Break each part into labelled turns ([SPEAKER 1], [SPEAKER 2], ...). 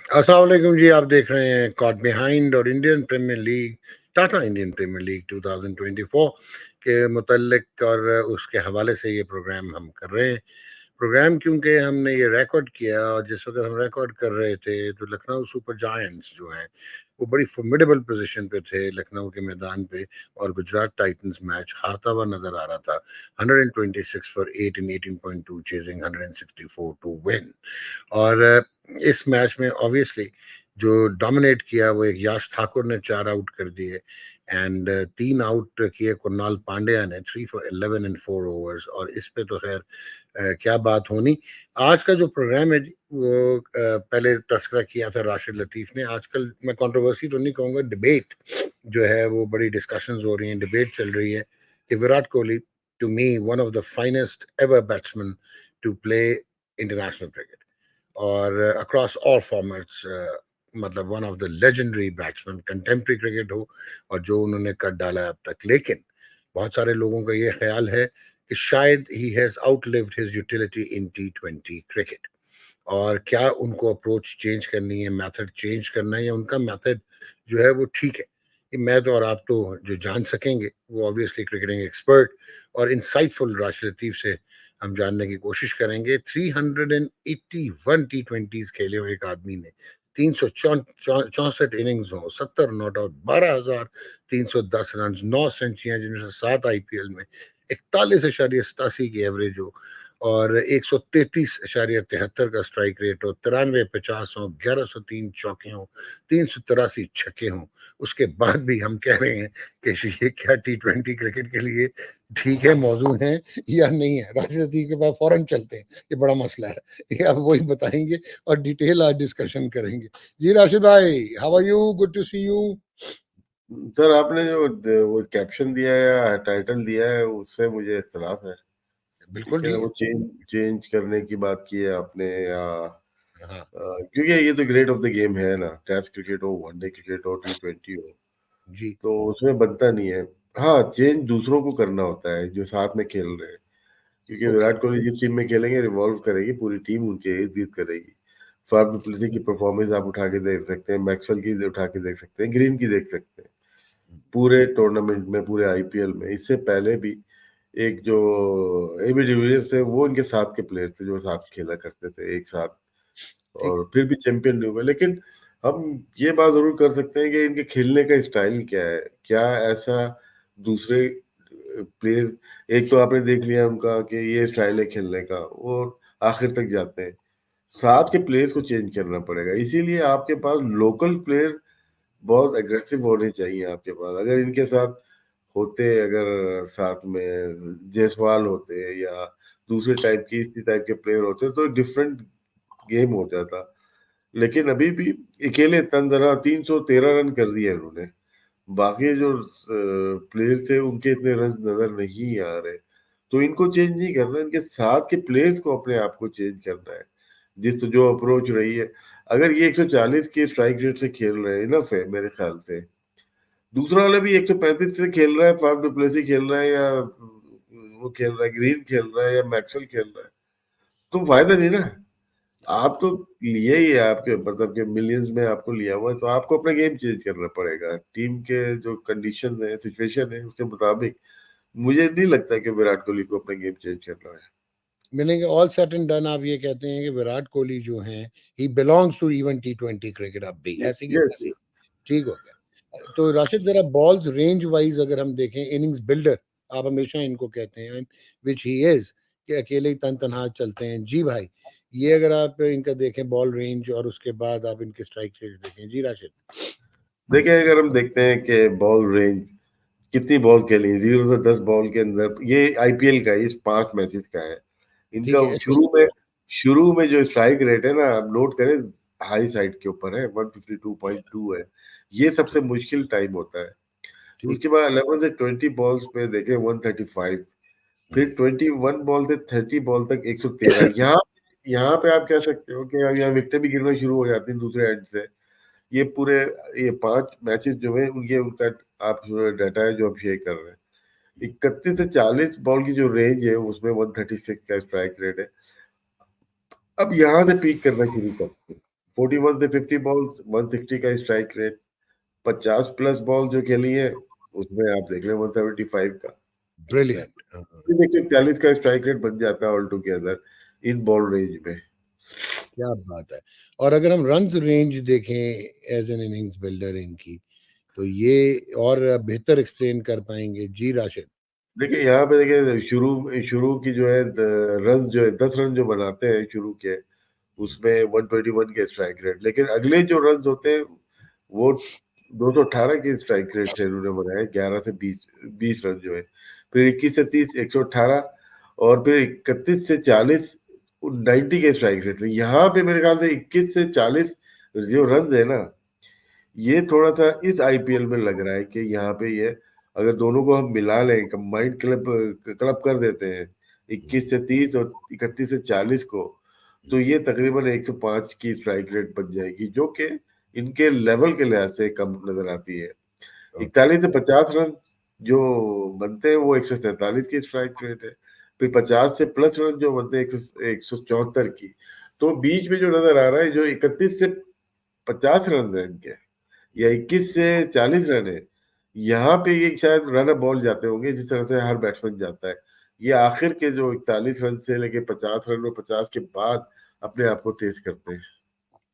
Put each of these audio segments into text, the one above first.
[SPEAKER 1] अस्सलाम वालेकुम जी। आप देख रहे हैं कॉट बिहाइंड और Indian Premier League, Tata Indian Premier League 2024 के मुतल्लिक और उसके हवाले से ये प्रोग्राम हम कर रहे हैं। प्रोग्राम क्योंकि हमने ये रिकॉर्ड किया और जिस वक़्त हम रिकॉर्ड कर रहे थे तो लखनऊ सुपर जायंट्स जो हैं वो बड़ी फ़ॉर्मिडेबल पोज़ीशन पे थे लखनऊ के मैदान पे, और गुजरात टाइटंस मैच हारता हुआ नज़र आ रहा था। 126 for 8 in 18.2 chasing 164 to win. और इस मैच में ऑब्वियसली जो डोमिनेट किया वो एक याश ठाकुर ने 4 आउट कर दिए एंड 3 आउट किए कुणाल पांड्या ने 3 फॉर 11 इन 4 ओवर्स, और इस पे तो खैर क्या बात होनी। आज का जो प्रोग्राम है जी, वो पहले तस्करा किया था राशिद लतीफ़ ने। आजकल मैं कंट्रोवर्सी तो नहीं कहूँगा, डिबेट जो है वो बड़ी डिस्कशंस हो रही हैं, डिबेट चल रही है कि Virat Kohli to me one of the finest ever batsman to play international cricket और अक्रॉस ऑल फॉर्मेट्स, मतलब one of the legendary batsman contemporary cricket हो और जो उन्होंने कर डाला है अब तक। लेकिन बहुत सारे लोगों का ये ख्याल है कि शायद he has outlived his utility in T20 cricket, और क्या उनको अप्रोच चेंज करनी है, मेथड चेंज करना है, या उनका मेथड जो है वो ठीक है। ये मैं तो और आप तो जो जान सकेंगे वो ऑब्वियसली क्रिकेटिंग एक्सपर्ट और इंसाइटफुल राशिद लतीफ़ से हम जानने की कोशिश करेंगे। 381 T20s खेले हुए एक आदमी ने, 364 इनिंग्स हों, 70 नॉट आउट, 12,310 रन, 9 सेंचुरियाँ जिनमें से 7 आईपीएल में, 41.87 की एवरेज हो और 133.73 का स्ट्राइक रेट हो, 93 50 हो, 1103 चौके हों, 383 छक्के हों। उसके बाद भी हम कह रहे हैं कि ये क्या T20 क्रिकेट के लिए ठीक है, मौजूद है या नहीं है। राशिद जी के पास फौरन चलते हैं, ये बड़ा मसला है, ये अब वही बताएंगे और डिटेल आज डिस्कशन करेंगे। जी राशिद भाई, how are you? Good to see you.
[SPEAKER 2] Sir, आपने जो वो कैप्शन दिया है या टाइटल दिया है उससे मुझे इख्तिलाफ है।
[SPEAKER 1] बिल्कुल
[SPEAKER 2] ठीक है ना,
[SPEAKER 1] ठीक
[SPEAKER 2] वो चेंज चेंज करने की बात की है आपने या
[SPEAKER 1] है। हाँ
[SPEAKER 2] क्योंकि ये तो ग्रेट ऑफ द गेम है ना, टेस्ट क्रिकेट हो, वनडे क्रिकेट हो, T20 हो,
[SPEAKER 1] जी,
[SPEAKER 2] तो उसमें बनता नहीं है। हाँ, चेंज दूसरों को करना होता है जो साथ में खेल रहे हैं, क्योंकि
[SPEAKER 1] ओके,
[SPEAKER 2] विराट कोहली जिस टीम में खेलेंगे रिवॉल्व करेगी, पूरी टीम उनके इर्द गिर्द करेगी। फाफ डुप्लेसी की परफॉर्मेंस आप उठा के देख सकते हैं, मैक्सवेल की उठा के देख सकते हैं, ग्रीन की देख सकते हैं, पूरे टूर्नामेंट में, पूरे आईपीएल में। इससे पहले भी एक जो एबी डिविलियर्स थे, वो इनके साथ के प्लेयर थे जो साथ खेला करते थे एक साथ,
[SPEAKER 1] ठीक
[SPEAKER 2] और फिर भी चैंपियन नहीं हुए। लेकिन हम ये बात जरूर कर सकते हैं कि इनके खेलने का स्टाइल क्या है, क्या ऐसा दूसरे प्लेयर्स, एक तो आपने देख लिया उनका कि ये स्टाइल है खेलने का, वो आखिर तक जाते हैं। साथ के प्लेयर्स को चेंज करना पड़ेगा, इसीलिए आपके पास लोकल प्लेयर बहुत एग्रेसिव होने चाहिए आपके पास। अगर इनके साथ होते, अगर साथ में जायसवाल होते या दूसरे टाइप की इसी टाइप के प्लेयर होते तो डिफरेंट गेम हो जाता। लेकिन अभी भी अकेले तंदरा 313 रन कर दिए उन्होंने, बाकी जो प्लेयर्स थे उनके इतने रन नजर नहीं आ रहे। तो इनको चेंज नहीं करना, इनके साथ के प्लेयर्स को अपने आप को चेंज करना है। जिस जो अप्रोच रही है, अगर ये 140 के स्ट्राइक रेट से खेल रहे हैं, इनफ है मेरे ख्याल से। दूसरा वाला भी 135 से खेल रहा है, फाफ डुप्लेसी खेल रहा है, या वो खेल रहा है, ग्रीन खेल रहा है, या मैक्सवेल खेल रहा है, तो फायदा नहीं ना। आप तो लिए ही है, आपके मतलब के मिलियंस में आपको लिया हुआ है, तो आपको अपना गेम चेंज करना पड़ेगा। टीम के जो कंडीशन है, सिचुएशन है, उसके मुताबिक मुझे नहीं लगता कि विराट कोहली को अपना गेम चेंज करना है।
[SPEAKER 1] मिलेंगे ऑल सेट एंड डन। आप ये कहते हैं कि विराट कोहली जो हैं he belongs to even T20 cricket, अब भी ऐसे की
[SPEAKER 2] यस।
[SPEAKER 1] तैसे। ठीक हो गया। तो राशिद जरा बॉल्स रेंज वाइज अगर हम देखें, इनिंग्स बिल्डर आप हमेशा इनको कहते हैं, विच ही इज, कि अकेले ही तन तनहा चलते हैं। जी भाई, ये अगर आप इनका देखें बॉल रेंज और उसके बाद आप इनके स्ट्राइक रेट देखें। जी राशिद।
[SPEAKER 2] देखिए, अगर हम देखते हैं कि बॉल रेंज कितनी बॉल खेली, 0 से 10 बॉल के अंदर, ये आईपीएल का है, इस 5 मैचेस का है
[SPEAKER 1] ठीक
[SPEAKER 2] इनका।
[SPEAKER 1] है, अच्छा।
[SPEAKER 2] शुरू में जो स्ट्राइक रेट है ना, आप नोट करें, हाई साइड के ऊपर है, 152.2 है। ये सबसे मुश्किल टाइम होता है।
[SPEAKER 1] ठीक।
[SPEAKER 2] उसके बाद 11 से 20 बॉल्स पे देखें 135, फिर 21 बॉल से 30 बॉल तक 113। यहाँ यहाँ पे आप कह सकते हो कि अब यहाँ विकेटें भी गिरना शुरू हो जाती हैं दूसरे एंड से। ये पूरे ये 5 मैचेस जो है उनके उनका आप डाटा है जो आप शेयर कर रहे हैं, 31 से 40 बॉल की जो रेंज है उसमें 136 का स्ट्राइक रेट है। अब यहाँ से पीक करना शुरू करते हैं, 41 से 50 बॉल्स, 160 का स्ट्राइक रेट, 50 प्लस बॉल जो खेली है उसमें आप देख लें 175 का।
[SPEAKER 1] ब्रिलियंट।
[SPEAKER 2] देखिए 40 का स्ट्राइक रेट बन जाता है all together in ball range में।
[SPEAKER 1] क्या बात है। और अगर हम रन रेंज देखें एज एन इनिंग्स बिल्डर इनकी, तो ये और बेहतर एक्सप्लेन कर पाएंगे जी राशिद?
[SPEAKER 2] देखिए यहाँ पे देखिए शुरू शुरू की जो है रन जो है 10 रन जो बनाते हैं शुरू के, उसमें 121 के स्ट्राइक रेट, लेकिन अगले जो रन होते हैं वो 218 के स्ट्राइक रेट से इन्होंने बनाए, 11 से 20 रन जो है, फिर 21 से 30 118, और फिर 31 से 40 90 के स्ट्राइक रेट थे। यहाँ पे मेरे ख्याल से 21 से 40 जो रन है ना, ये थोड़ा सा इस आईपीएल में लग रहा है कि यहाँ पे ये अगर दोनों को हम मिला लें, कंबाइंड क्लब क्लब कर देते हैं 21 से 30 और 31 से 40 को, तो ये तकरीबन 105 की स्ट्राइक रेट बन जाएगी, जो कि इनके लेवल के लिहाज से कम नजर आती है। 41 से 50 रन जो बनते हैं वो 147 की स्ट्राइक रेट है, फिर 50 से प्लस रन जो बनते हैं 174 की। तो बीच में जो नजर आ रहा है जो 31 से 50 रन है इनके, या 21 से 40 रन है, यहाँ पे ये शायद रन बॉल जाते होंगे जिस तरह से हर बैट्समैन जाता है। ये आखिर के जो 41 रन से लेके 50 रन और 50 के बाद अपने आप को तेज करते हैं।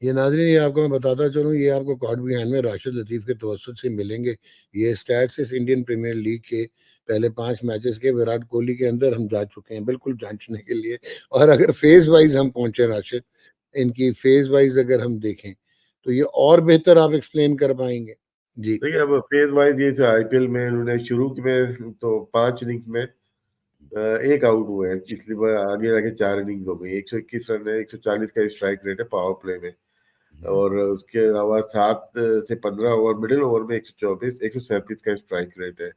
[SPEAKER 1] ये नाज़रीन, ये आपको मैं बताता चलूँ, ये आपको कॉट बिहाइंड में राशिद लतीफ़ के तवज्जुद से मिलेंगे। ये स्टैट्स इस इंडियन प्रीमियर लीग के पहले 5 मैचेस के विराट कोहली के अंदर हम जा चुके हैं, बिल्कुल जाँचने के लिए। और अगर फ़ेज़ वाइज़ हम पहुँचे राशिद, इनकी फ़ेज़ वाइज़ अगर हम देखें, तो ये और बेहतर आप एक्सप्लेन कर पाएँगे? जी।
[SPEAKER 2] देखिए अब फेज वाइज ये आईपीएल में इन्होंने शुरू में तो 5 इनिंग्स में एक आउट हुए हैं, इसलिए आगे जाके 4 इनिंग्स हो गई। 121 रन है, 140 का स्ट्राइक रेट है पावर प्ले में, और उसके अलावा 7 से 15 ओवर मिडिल ओवर में 124, 137 का स्ट्राइक रेट है,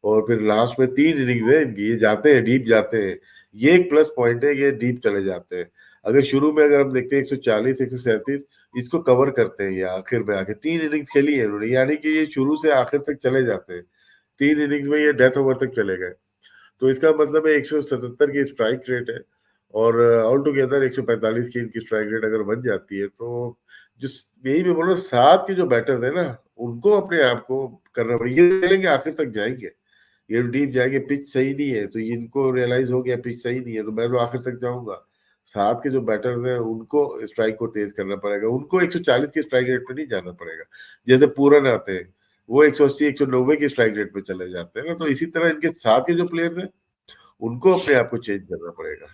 [SPEAKER 2] और फिर लास्ट में 3 इनिंग्स है इनकी, ये जाते हैं डीप जाते हैं, ये एक प्लस पॉइंट है, ये डीप चले जाते हैं। अगर शुरू में अगर हम देखते हैं 140 137 इसको कवर करते हैं, ये आखिर में आके 3 इनिंग्स खेली है इन्होंने, यानी कि ये शुरू से आखिर तक चले जाते हैं, 3 इनिंग्स में ये डेथ ओवर तक चले गए। तो इसका मतलब है 177 की स्ट्राइक रेट है, और ऑल टुगेदर 145 की इनकी स्ट्राइक रेट अगर बन जाती है, तो जो यही मैं बोल रहा हूँ, साथ के जो बैटर्स है ना, उनको अपने आप को करना पड़ेगा, ये खेलेंगे आखिर तक जाएंगे, ये डीप जाएंगे, पिच सही नहीं है तो इनको रियलाइज हो गया पिच सही नहीं है, तो मैं तो आखिर तक जाऊंगा। साथ के जो बैटर्स हैं उनको स्ट्राइक को तेज करना पड़ेगा, उनको 140 की स्ट्राइक रेट पे नहीं जाना पड़ेगा, जैसे पूरन आते हैं वो 180 190 की स्ट्राइक रेट पे चले जाते हैं ना, तो इसी तरह इनके साथ के जो प्लेयर्स हैं उनको अपने आप को चेंज करना पड़ेगा।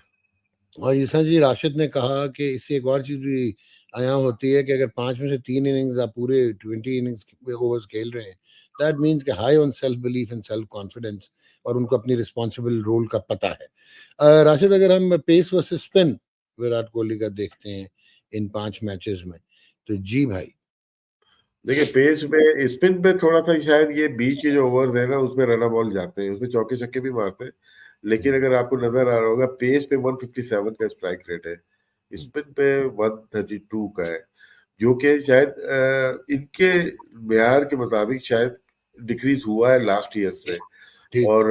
[SPEAKER 1] और जैसा जी राशिद ने कहा कि इससे एक और चीज़ भी आया होती है कि अगर 5 में से 3 इनिंग्स आप पूरे 20 इनिंग्स ओवर्स खेल रहे हैं, दैट मीन्स कि high on self belief and self confidence, और उनको अपनी रिस्पॉन्सिबल रोल का पता है। राशिद, अगर हम pace versus spin Virat Kohli का देखते हैं इन 5 मैचेस में, तो जी भाई।
[SPEAKER 2] देखिए पेस में स्पिन पे थोड़ा सा शायद ये बीच के जो ओवर्स है ना उसमें रन बॉल जाते हैं, उसमें चौके छक्के भी मारते हैं, लेकिन अगर आपको नजर आ रहा होगा पेस पे 157 का स्ट्राइक रेट है, स्पिन पे 132 का है, जो कि शायद इनके मेयार के मुताबिक शायद डिक्रीज हुआ है लास्ट ईयर से।
[SPEAKER 1] ठीक।
[SPEAKER 2] और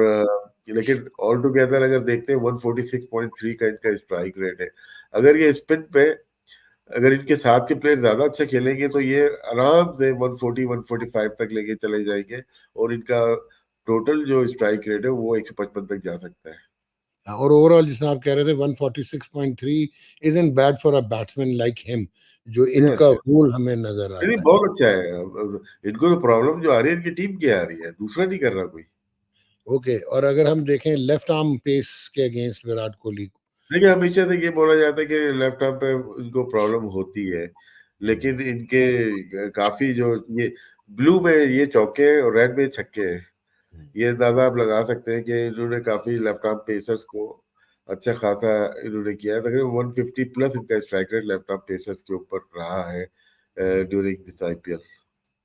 [SPEAKER 2] लेकिन ऑल टुगेदर अगर देखते हैं 146.3 का इनका स्ट्राइक रेट है। अगर ये स्पिन पे अगर इनके साथ के प्लेयर ज्यादा अच्छा खेलेंगे तो ये आराम से 140 145 तक लेके चले जाएंगे, और इनका टोटल जो स्ट्राइक रेट है वो 155 तक जा सकता है।
[SPEAKER 1] और ओवरऑल जिसमें आप कह रहे थे 146.3 isn't bad for a batsman like him, जो
[SPEAKER 2] यस,
[SPEAKER 1] इनका
[SPEAKER 2] यस।
[SPEAKER 1] रोल हमें नजर
[SPEAKER 2] नहीं,
[SPEAKER 1] आता है।
[SPEAKER 2] बहुत अच्छा है। इनको तो प्रॉब्लम जो आ रही है इनकी टीम की आ रही है, दूसरा नहीं कर रहा कोई।
[SPEAKER 1] ओके, और अगर हम देखें लेफ्ट आर्म पेस के अगेंस्ट विराट कोहली को।
[SPEAKER 2] देखिए हमेशा से ये बोला जाता है कि लेफ्ट आर्म पे इनको प्रॉब्लम होती है, लेकिन इनके काफी जो ये ब्लू में ये चौके हैं और रेड में छक्के हैं, ये अंदाजा आप लगा सकते हैं कि इन्होंने काफी लेफ्ट आर्म पेसर्स को अच्छा खासा इन्होंने किया है। तकरीबन 150 प्लस इनका strike rate left arm pacers के ऊपर रहा है ड्यूरिंग दिस आईपीएल।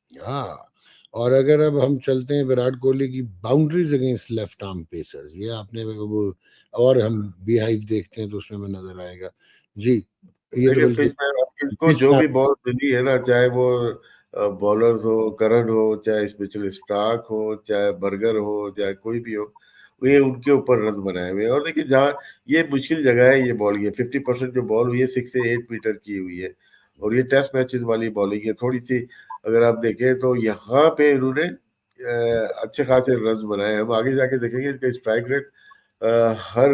[SPEAKER 1] हाँ, और अगर अब हम चलते हैं विराट कोहली की boundaries against left arm pacers, ये आपने वो, और हम बीहाइव देखते हैं तो उसमें हमें नजर आएगा जी। ये तो
[SPEAKER 2] देखिए
[SPEAKER 1] बल्कि
[SPEAKER 2] पिच में अब इनको
[SPEAKER 1] पिच
[SPEAKER 2] जो
[SPEAKER 1] में
[SPEAKER 2] भी बॉल मिली है ना, चाहे वो बॉलर्स हो, करण हो, चाहे स्पेशल स्टार्क हो, चाहे बर्गर हो, चाहे कोई भी हो, ये उनके ऊपर रन बनाए हुए हैं। और देखिए जहाँ ये मुश्किल जगह है, ये बॉल ये 50% जो बॉल हुई है 6 से 8 मीटर की हुई है, और ये टेस्ट मैचेस वाली बॉलिंग है थोड़ी सी, अगर आप देखें तो यहाँ पे इन्होंने अच्छे खासे रन बनाए। हम आगे जाके देखेंगे इनका स्ट्राइक रेट हर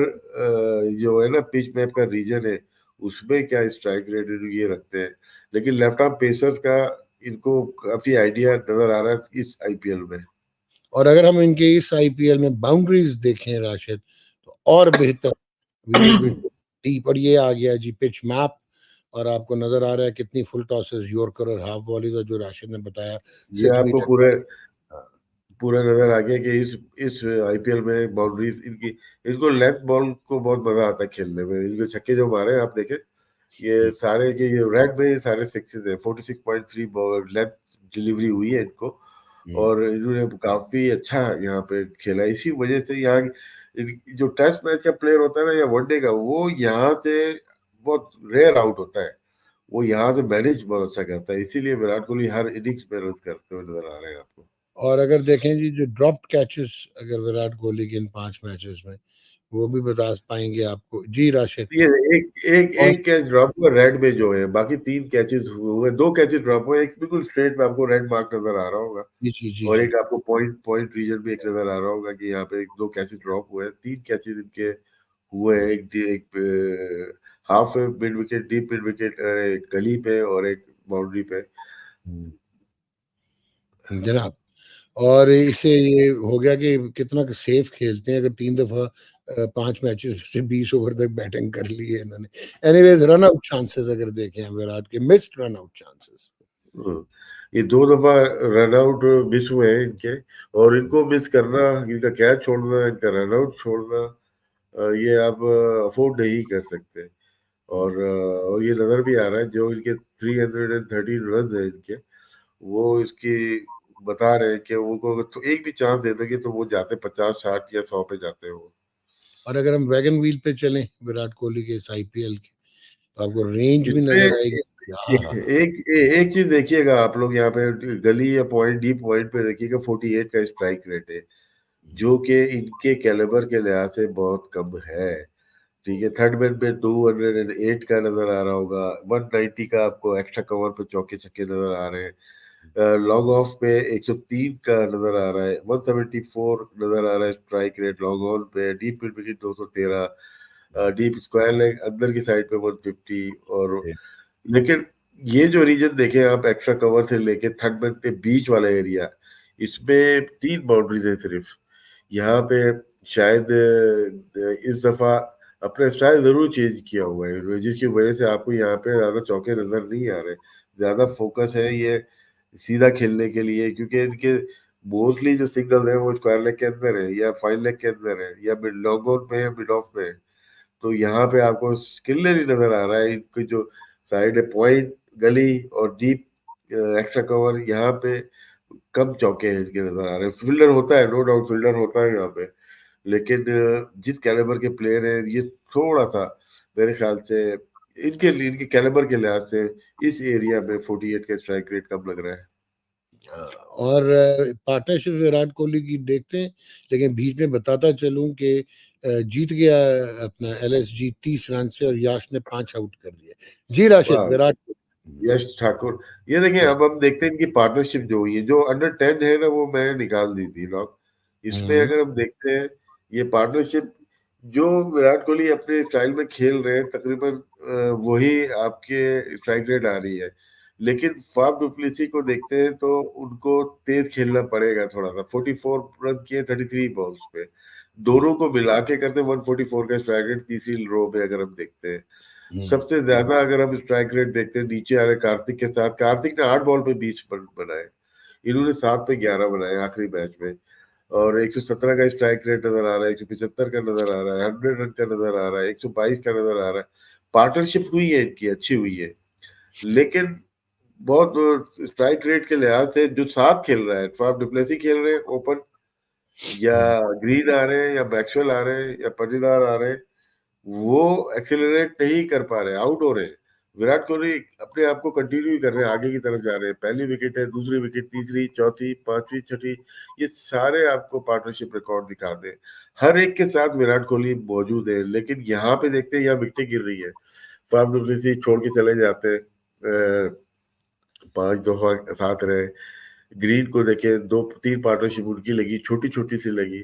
[SPEAKER 2] जो है ना पिच मैप का रीजन है उसमें क्या स्ट्राइक रेट ये रखते हैं, लेकिन लेफ्ट आर्म पेसर्स का इनको काफी आइडिया नजर आ रहा है इस आईपीएल में।
[SPEAKER 1] और अगर हम इनके इस आईपीएल में बाउंड्रीज देखें राशिद, तो और बेहतर, वी विल बी डीप। और ये आ गया जी पिच मैप, और आपको नजर आ रहा है कितनी फुल टॉसेस, यॉर्कर और हाफ वॉलीज, जो राशिद ने बताया
[SPEAKER 2] ये
[SPEAKER 1] 6
[SPEAKER 2] आपको
[SPEAKER 1] मीटर।
[SPEAKER 2] पूरा नजर आ गया कि इस आईपीएल में बाउंड्रीज इनकी, इनको लेंथ बॉल को बहुत मजा आता है खेलने में। इनको छक्के जो मारे हैं आप देखें, ये सारे के ये रेड में ये सारे सिक्सेस है। 46.3 बॉल लेंथ डिलीवरी हुई है इनको, और इन्होंने काफी अच्छा यहाँ पे खेला। इसी वजह से यहाँ जो टेस्ट मैच का प्लेयर होता है ना या वनडे का, वो यहाँ से बहुत रेयर आउट होता है। वो यहाँ से मैनेज बहुत अच्छा करता है, इसीलिए विराट कोहली हर इनिंग्स में रन करते हुए नजर आ रहे हैं आपको।
[SPEAKER 1] और अगर देखें जी जो ड्रॉप्ड कैचेस अगर विराट कोहली के इन 5 मैचेस में, वो भी बता पाएंगे आपको जी राशिद?
[SPEAKER 2] ये एक एक
[SPEAKER 1] और
[SPEAKER 2] एक कैच ड्रॉप हुआ रेड में जो है, बाकी 3 कैचेस हुए, 2 कैचेस ड्रॉप हुए। एक बिल्कुल स्ट्रेट में आपको रेड मार्क नजर आ रहा होगा,
[SPEAKER 1] जी जी जी
[SPEAKER 2] और
[SPEAKER 1] जी।
[SPEAKER 2] एक आपको पॉइंट पॉइंट रीजन भी एक नजर आ रहा होगा कि यहाँ पे 2 कैचेस ड्रॉप हुए हैं। 3 कैचेस इनके हुए हैं, एक half mid wicket, deep mid wicket, गली पे, और एक बाउंड्री पे।
[SPEAKER 1] जनाब, और इससे ये हो गया कि कितना सेफ खेलते हैं, अगर 3 दफा 5 मैचेस से 20 ओवर तक बैटिंग कर ली है इन्होंने। एनीवेज, रन आउट चांसेस अगर देखें विराट के, मिस्ड रन आउट चांसेस।
[SPEAKER 2] हम्म, ये 2 दफा रन आउट मिस हुए हैं इनके, और इनको मिस करना, इनका कैच छोड़ना, इनका रन आउट छोड़ना, ये आप अफोर्ड नहीं कर सकते। और ये नजर भी आ रहा है जो इनके 313 रन है इनके, वो इसकी बता रहे हैं कि उनको अगर तो एक भी चांस दे दोगे तो वो जाते 50, 60 या 100 पे जाते हैं वो।
[SPEAKER 1] और अगर हम वैगन व्हील पे चलें विराट कोहली के इस आईपीएल के, तो आपको रेंज भी
[SPEAKER 2] इसमें
[SPEAKER 1] नजर आएगी। हाँ हाँ हाँ।
[SPEAKER 2] एक चीज देखिएगा आप लोग यहाँ पे, गली या पॉइंट, डीप पॉइंट पे देखिएगा 48 का स्ट्राइक रेट है, जो कि इनके कैलिबर के लिहाज से बहुत कम है। ठीक है, थर्ड मैन पे 208 का नजर आ रहा होगा, 190 का आपको एक्स्ट्रा कवर पे चौके छक्के नजर आ रहे हैं, लॉन्ग ऑफ पे 103 का नजर आ रहा है, 174 नजर आ रहा है स्ट्राइक रेट लॉन्ग ऑन पे, deep mid wicket 213, deep square leg अंदर की साइड पे 150। और लेकिन ये जो रीजन देखें आप, एक्स्ट्रा कवर से लेके थर्ड मैन के बीच वाला एरिया, इसमें 3 बाउंड्रीज है सिर्फ। यहाँ पे शायद इस दफा अपना स्टाइल जरूर चेंज किया हुआ है, जिसकी वजह से आपको यहाँ पे ज्यादा चौके नजर नहीं आ रहे। ज्यादा फोकस है ये सीधा खेलने के लिए, क्योंकि इनके मोस्टली जो सिंगल है वो स्क्वायर लेग के अंदर है, या फाइन लेग के अंदर है, या मिड लॉन्ग ऑन में है, मिड ऑफ में है। तो यहाँ पे आपको स्किलर ही नजर आ रहा है। इनकी जो साइड है पॉइंट, गली और डीप एक्स्ट्रा कवर, यहाँ पे कम चौके हैं इनके नजर आ रहे हैं। फील्डर होता है, नो डाउट फील्डर होता है यहाँ पे, लेकिन जिस कैलिबर के प्लेयर हैं ये, थोड़ा सा मेरे ख्याल से इनके कैलिबर के लिहाज से इस एरिया में 48 का स्ट्राइक रेट कम लग रहा है।
[SPEAKER 1] और पार्टनरशिप विराट कोहली की देखते हैं, लेकिन बीच में बताता चलूं कि जीत गया अपना एलएसजी 30 रन से, और याश ने 5 आउट कर दिए। जी राशिद,
[SPEAKER 2] वाह,
[SPEAKER 1] विराट।
[SPEAKER 2] यश ठाकुर। ये देखें, अब हम देखते हैं इनकी पार्टनरशिप जो हुई है, जो अंडर 10 है ना, वो मैंने निकाल दी थी लॉक। इसमें
[SPEAKER 1] हम्म
[SPEAKER 2] अगर हम देखते हैं ये पार्टनरशिप, जो विराट कोहली अपने स्टाइल में खेल रहे हैं तकरीबन वही आपके स्ट्राइक रेट आ रही है। लेकिन फाफ डुप्लेसी को देखते हैं तो उनको तेज खेलना पड़ेगा थोड़ा सा। 44 रन किए 33 बॉल्स पे, दोनों को मिला के करते हैं 144 का स्ट्राइक रेट तीसरी रो में अगर हम देखते हैं।
[SPEAKER 1] हम्म
[SPEAKER 2] सबसे ज्यादा अगर हम स्ट्राइक रेट देखते हैं नीचे आ रहे कार्तिक के साथ, कार्तिक ने 8 बॉल पे 20 बनाए, इन्होंने 7 पे 11 बनाए आखिरी मैच में। और 117 का स्ट्राइक रेट नजर आ रहा है, 175 का नजर आ रहा है, 100 रन का नजर आ रहा है, 122 का नजर आ रहा है। पार्टनरशिप हुई है इनकी, अच्छी हुई है, लेकिन बहुत स्ट्राइक रेट के लिहाज से जो साथ खेल रहा है, फाफ डुप्लेसी खेल रहे हैं ओपन, या ग्रीन आ रहे हैं, या मैक्सवेल आ रहे हैं, या पाटीदार आ रहे हैं, वो एक्सेलरेट नहीं कर पा रहे, आउट हो रहे हैं। विराट कोहली अपने आप को कंटिन्यू कर रहे हैं, आगे की तरफ जा रहे हैं। पहली विकेट है, दूसरी विकेट, तीसरी, चौथी, पांचवी, छठी, ये सारे आपको पार्टनरशिप रिकॉर्ड दिखाते हैं। हर एक के साथ विराट कोहली मौजूद है, लेकिन यहाँ पे देखते हैं यहाँ विकेटें गिर रही है, फाफ डुप्लेसी छोड़ के चले जाते हैं, 5 दफा साथ रहे। ग्रीन को देखे 2-3 पार्टनरशिप उनकी लगी, छोटी छोटी सी लगी।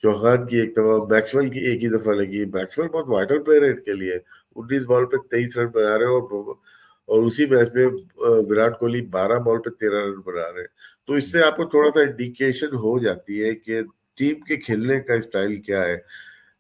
[SPEAKER 2] चौहान की एक दफा, मैक्सवेल की एक ही दफा लगी। मैक्सवेल बहुत वाइटल प्लेयर है इनके लिए, 19 बॉल पे 23 रन बना रहे हैं, और उसी मैच में विराट कोहली 12 बॉल पे 13 रन बना रहे हैं। तो इससे आपको थोड़ा सा इंडिकेशन हो जाती है कि टीम के खेलने का स्टाइल क्या है।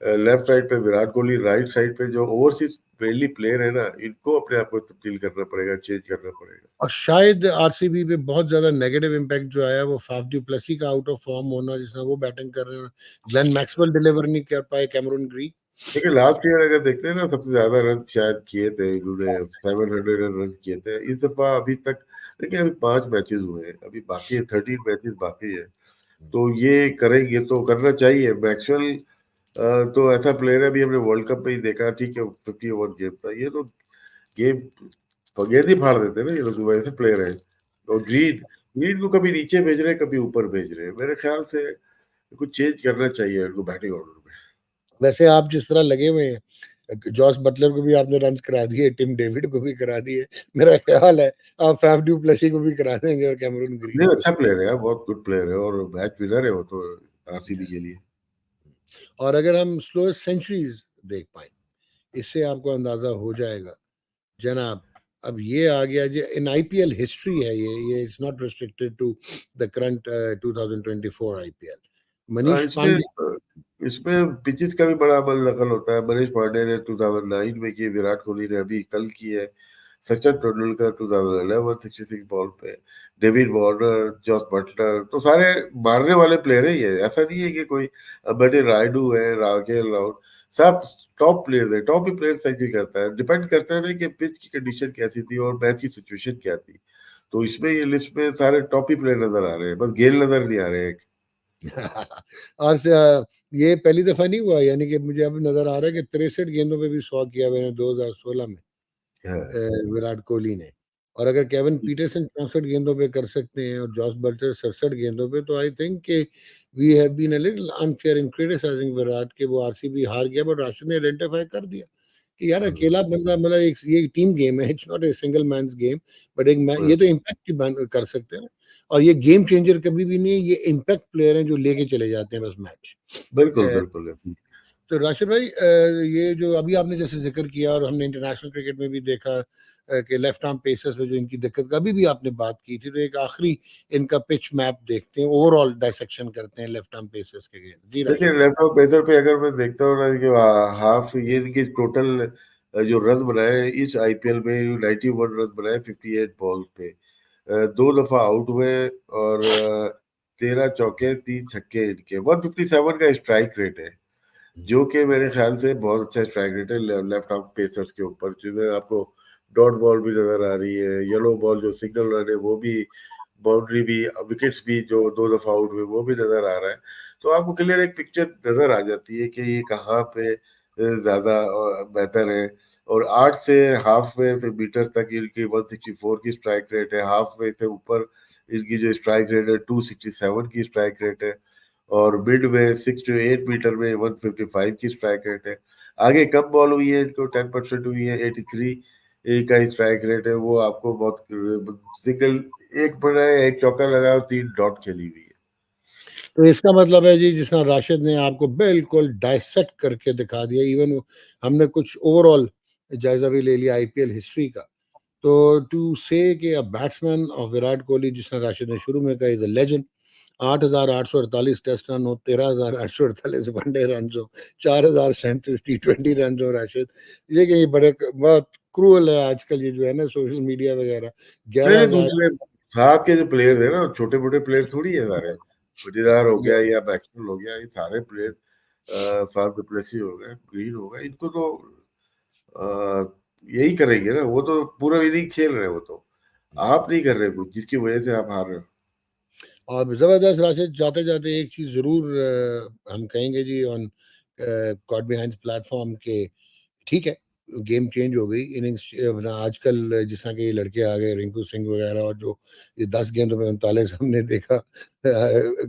[SPEAKER 2] लेफ्ट साइड पे विराट कोहली, राइट साइड पे जो ओवरसीज पहली प्लेयर है ना, इनको अपने आप को तब्दील करना पड़ेगा, चेंज करना पड़ेगा।
[SPEAKER 1] और शायद आरसीबी पे बहुत ज्यादा नेगेटिव इम्पैक्ट जो आया वो फाफ डी प्लेसी का आउट ऑफ फॉर्म होना, जिसमें वो बैटिंग कर रहे हैं, ग्लेन मैक्सवेल डिलीवर नहीं कर पाए, कैमरून ग्रीन।
[SPEAKER 2] देखिए लास्ट ईयर अगर देखते हैं ना, सबसे ज्यादा रन शायद किए थे इन्होंने, 700 रन किए थे। इस दफा अभी तक देखिए, अभी 5 मैचेस हुए हैं, अभी बाकी है, 13 मैचेस बाकी है। तो ये करेंगे तो करना चाहिए। मैक्सवेल तो ऐसा प्लेयर है, अभी हमने वर्ल्ड कप में ही देखा, ठीक है 50 ओवर गेम था, ये तो गेम गेंद ही फाड़ देते हैं ना ये लोग, वैसे प्लेयर है। और ग्रीन ग्रीन को कभी नीचे भेज रहे हैं, कभी ऊपर भेज रहे हैं। मेरे ख्याल से कुछ चेंज करना चाहिए उनको बैटिंग ऑर्डर में।
[SPEAKER 1] वैसे आप जिस तरह लगे हुए हैं, जॉस बटलर को भी आपने रन करा दिए, टिम डेविड को भी करा दिए, मेरा ख्याल है आप फाफ डी प्लेसी को भी करा देंगे और कैमरून ग्रीन
[SPEAKER 2] नहीं,
[SPEAKER 1] को
[SPEAKER 2] अच्छा
[SPEAKER 1] भी।
[SPEAKER 2] प्लेयर है यार, बहुत गुड प्लेयर है, और मैच विनर है वो तो आरसीबी के लिए।
[SPEAKER 1] और अगर हम स्लोएस्ट सेंचुरीज देख पाए, इससे आपको अंदाजा हो जाएगा जनाब। अब ये आ गया जो इन आईपीएल हिस्ट्री है, ये it's not restricted to the current 2024 IPL. Manish
[SPEAKER 2] इसमें
[SPEAKER 1] पांडे।
[SPEAKER 2] इसमें पिचेस का भी बड़ा अमल नकल होता है। मनीष पांडे ने 2009 में की, विराट कोहली ने अभी कल की है। सचिन तेंदुलकर 2011 66 बॉल पे, डेविड वार्नर, जॉस बटलर, तो सारे मारने वाले प्लेयर है ये। ऐसा नहीं है कि कोई बड़े रायडू है, राकेल राहुल, सब टॉप प्लेयर्स है। टॉप ही प्लेयर सेंचुरी करता है, डिपेंड करता है ना कि पिच की कंडीशन कैसी थी और मैच की सिचुएशन क्या थी। तो इसमें ये लिस्ट में सारे टॉप ही प्लेयर नजर आ रहे हैं, बस गेल नजर नहीं आ रहे हैं।
[SPEAKER 1] और ये पहली दफा नहीं हुआ, यानी कि मुझे अब नजर आ रहा है कि 63 गेंदों पे भी 100 किया मैंने 2016 में
[SPEAKER 2] हाँ,
[SPEAKER 1] विराट कोहली ने। और अगर केविन पीटरसन 64 गेंदों पे कर सकते हैं और जॉस बटलर 67 गेंदों पे, तो आई थिंक कि we have been a little unfair in criticising Virat के वो आरसीबी हार गया, बट राशिद ने आइडेंटिफाई कर दिया कि यार
[SPEAKER 2] हाँ,
[SPEAKER 1] अकेला बंदा, मतलब एक ये टीम गेम है, it's not a single man's game, but ये
[SPEAKER 2] हाँ।
[SPEAKER 1] तो इम्पैक्ट कर सकते हैं ना। और ये गेम चेंजर कभी भी नहीं है, ये इम्पैक्ट प्लेयर हैं जो लेके चले जाते हैं बस मैच।
[SPEAKER 2] बिल्कुल बिल्कुल ऐसे ही।
[SPEAKER 1] तो राशिद भाई, ये जो अभी आपने जैसे जिक्र किया और हमने इंटरनेशनल क्रिकेट में भी देखा कि लेफ्ट आर्म पेसर्स में जो इनकी दिक्कत का भी आपने बात की थी, तो एक आखिरी इनका पिच मैप देखते हैं, ओवरऑल डायसेक्शन करते हैं लेफ्ट आर्म पेसर्स के गेम। जी
[SPEAKER 2] देखिए
[SPEAKER 1] राशिद भाई।
[SPEAKER 2] लेफ्ट ऑफ पेसर पे अगर मैं देखता हूँ ना कि हाफ ये इनके टोटल जो रन बनाए हैं इस आईपीएल में, 91 रन बनाए 58 बॉल पे। 2 दफा आउट हुए, और 13 चौके 3 छक्के इनके। 157 का स्ट्राइक रेट है, जो कि मेरे ख्याल से बहुत अच्छा स्ट्राइक रेट है लेफ्ट आर्म पेसर्स के ऊपर। जिसमें आपको डॉट बॉल भी नजर आ रही है, येलो बॉल जो सिंगल रन है वो भी, बाउंड्री भी, विकेट्स भी जो 2 दफा आउट हुए वो भी नजर आ रहा है। तो आपको क्लियर एक पिक्चर नजर आ जाती है कि ये कहाँ पे ज्यादा बेहतर है। और 8 से हाफ वे से मीटर तक इनकी 164 की स्ट्राइक रेट है। हाफ वे से ऊपर इनकी जो स्ट्राइक रेट है 267 की स्ट्राइक रेट है। और मिड में 6 to 8 मीटर में 155 की स्ट्राइक रेट है। आगे कम बॉल हुई है इनको, 10% हुई है, 83 का स्ट्राइक रेट है। वो आपको बहुत सिंगल, एक बनाए, एक चौका लगाओ, 3 डॉट खेली हुई है।
[SPEAKER 1] तो इसका मतलब है जी, जिस तरह राशिद ने आपको बिल्कुल डायसेक्ट करके दिखा दिया, इवन हमने कुछ ओवरऑल जायजा भी ले लिया आईपीएल हिस्ट्री का। तो टू से कि a batsman of Virat Kohli, जिस तरह राशिद ने शुरू में कहा, is a legend. 8,848 test run हो, 13,848 वनडे रन हो, 4,037 T20 रन हो राशिद। लेकिन ये बड़े बहुत क्रूअल है आजकल ये जो है ना सोशल मीडिया वगैरह।
[SPEAKER 2] नहीं
[SPEAKER 1] ग्यारह
[SPEAKER 2] नहीं,
[SPEAKER 1] हजार
[SPEAKER 2] दूसरे साथ के जो प्लेयर है ना, छोटे मोटे प्लेयर थोड़ी है सारे। पाटीदार हो गया या मैक्सवेल हो गया, ये सारे प्लेयर, फाफ डुप्लेसी हो गए, ग्रीन हो गए, इनको तो यही करेंगे ना। वो तो पूरा इनिंग खेल रहे हैं, वो तो आप नहीं कर रहे कुछ, जिसकी वजह से आप हार रहे हो।
[SPEAKER 1] और जबरदस्त राशिद, जाते जाते एक चीज जरूर हम कहेंगे जी ऑन कॉट बिहाइंड प्लेटफॉर्म के, ठीक है गेम चेंज हो गई, इनिंग्स आजकल जिस तरह के ये लड़के आ गए, रिंकू सिंह वगैरह, और जो ये 10 गेंदों में 39 हमने देखा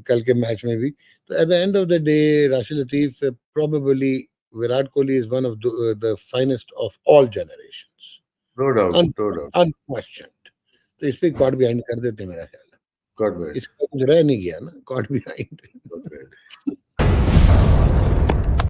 [SPEAKER 1] कल के मैच में भी। तो at the end of the day Rashid Latif, probably Virat Kohli is one of the finest of all generations.
[SPEAKER 2] No doubt, no doubt.
[SPEAKER 1] Unquestioned. तो इस पे गॉड बिहाइंड कर देते मेरा ख्याल है।
[SPEAKER 2] गॉड बेड,
[SPEAKER 1] इसका कुछ रह नहीं गया ना, गॉड बिहाइंड।
[SPEAKER 2] God bed.